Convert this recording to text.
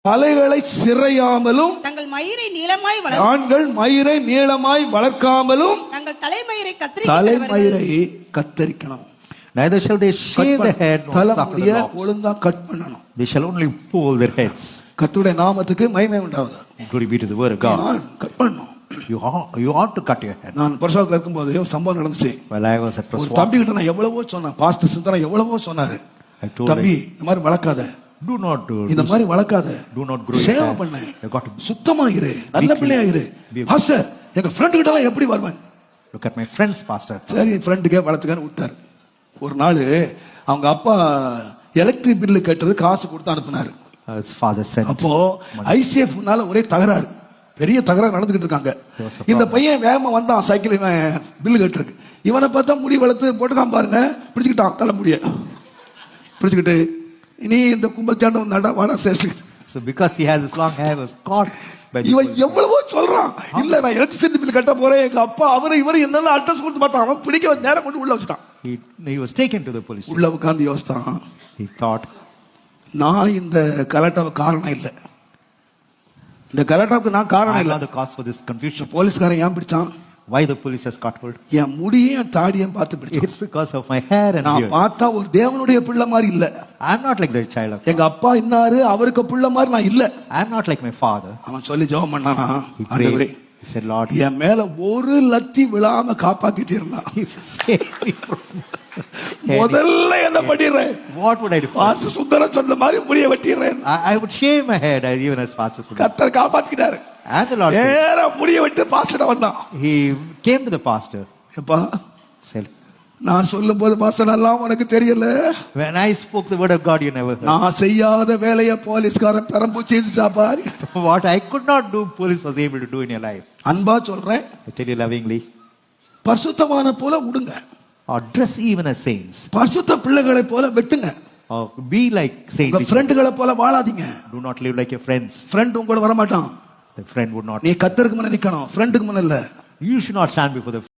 தலைகளை சிறையாமலும் தங்கள் மயிரை நீளமாய் ஆண்கள் மயிரை நீளமாய் வளர்க்காமலும் தங்கள் தலைமயிரை கத்தரிக்கணும். Neither shall they shave their head nor suffer the தலைமுடிய locks. ஒழுங்கா கட் பண்ணணும். They shall only pull their heads. கர்த்தருடைய நாமத்துக்கு மகிமை உண்டாவதா. Glory be to the word of God. Cut பண்ணணும். You ought to cut your head. நான் பரிசுத்தத்துல இருக்கும்போது ஒரு சம்பவம் நடந்துச்சு. While I was at ஒரு Praswa, தம்பி கிட்ட நான் எவ்வளவோ சொன்னேன். பாஸ்டர் சுந்தரம் எவ்வளவோ சொன்னாரு. I told தம்பி இந்த மாதிரி வளர்க்காத. do not do இந்த மாதிரி வளர்க்காத. do not grow your Seva hair. பண்ணு. You got to சுத்தமா இரு. நல்ல பிள்ளையா இரு. பாஸ்டர் எங்க ஃப்ரெண்ட் கிட்ட எல்லாம் எப்படி வருவேன்? look at my friends, pastor. சரி ஃப்ரெண்டுக்கே வளர்த்துக்கான்னு விட்டார். ஒரு நாள் அவங்க அப்பா எலக்ட்ரிக் பில்லு கேட்டது காசு கொடுத்து அனுப்புனாரு. His father said. அப்போ ஐசிஎஃப்னால ஒரே தகராறு, பெரிய தகராறு நடந்துகிட்டு இருக்காங்க. இந்த பையன் வேகமா வந்தான், சைக்கிள் பில்லு கேட்டிருக்கு. இவனை பார்த்தா முடி வளர்த்து போட்டுக்காம பாருங்க, பிடிச்சுக்கிட்டான் தலை முடிய பிடிச்சுக்கிட்டு, நீ இந்த கும்பல் சாண்ட நடா வாடா chaste. So because he has this long hair, was caught by the இவன் எவ்வளவோ சொல்றான், இல்ல நான் எலக்ட்ரிசிட்டி பில் கட்ட போறேன், எங்க அப்பா அவரு இவரு என்னென்ன அட்ரஸ் கொடுத்து மாட்டான். அவன் பிடிக்க நேரம் கொண்டு உள்ள வச்சுட்டான். he was taken to the police station. உள்ள உட்கார்ந்து யோசித்தான். He thought, நான் இந்த கலாட்டாவுக்கு காரணம் இல்லை, இந்த கலாட்டாவுக்கு நான் காரணம் I'm இல்லை. not the cause for this confusion. போலீஸ்காரன் ஏன் பிடிச்சான்? Why the police has caught hold? என் முடியும் தாடியும் பார்த்து பிடிச்சான். It's because of my hair and நான் beard. பார்த்தா ஒரு தேவனுடைய பிள்ளை மாதிரி இல்ல. I'm not like the child of God. எங்க அப்பா இன்னாரு அவருக்கு பிள்ளை மாதிரி நான் இல்ல. I'm not like my father. அவன் சொல்லி ஜெபம் பண்ணானா, He ஆண்டவரே prayed. He said, Lord, என் மேல ஒரு லத்தி விழாம காப்பாத்திட்டு இருந்தான். if you save me from முதல்ல என்ன பண்ணிடுறேன்? what would I do? Pastor Sundaram சொன்ன மாதிரி முடிய வெட்டிடுறேன். I would shave my head even as Pastor Sundar. கர்த்தர் காப்பாத்திட்டாரு. And the Lord said, நேரா முடிய வெட்டி பாஸ்டர் வந்தான். he came to the pastor. எப்பா Said, நான் சொல்லும் போது பாஸ்டர் எல்லாம் உனக்கு தெரியல. when I spoke the word of God, you never heard. நான் செய்யாத வேலையை போலீஸ்காரன் பெரம்பு செய்துச்சா பாரு. What I could not do, police was able to do in your life. அன்பா சொல்றேன், I tell you lovingly, பரிசுத்தமான போல விடுங்க, or dress even as saints, பரிசுத்த பிள்ளைகளை போல வெட்டுங்க. or be like உங்க saints. ஃப்ரெண்டுகளை போல வாழாதீங்க. Do not live like your friends. Friend உங்க கூட வர மாட்டான். The friend would not. நீ கர்த்தருக்கு முன்ன நிக்கணும், ஃப்ரெண்டுக்கு முன்ன இல்ல. You should not stand before the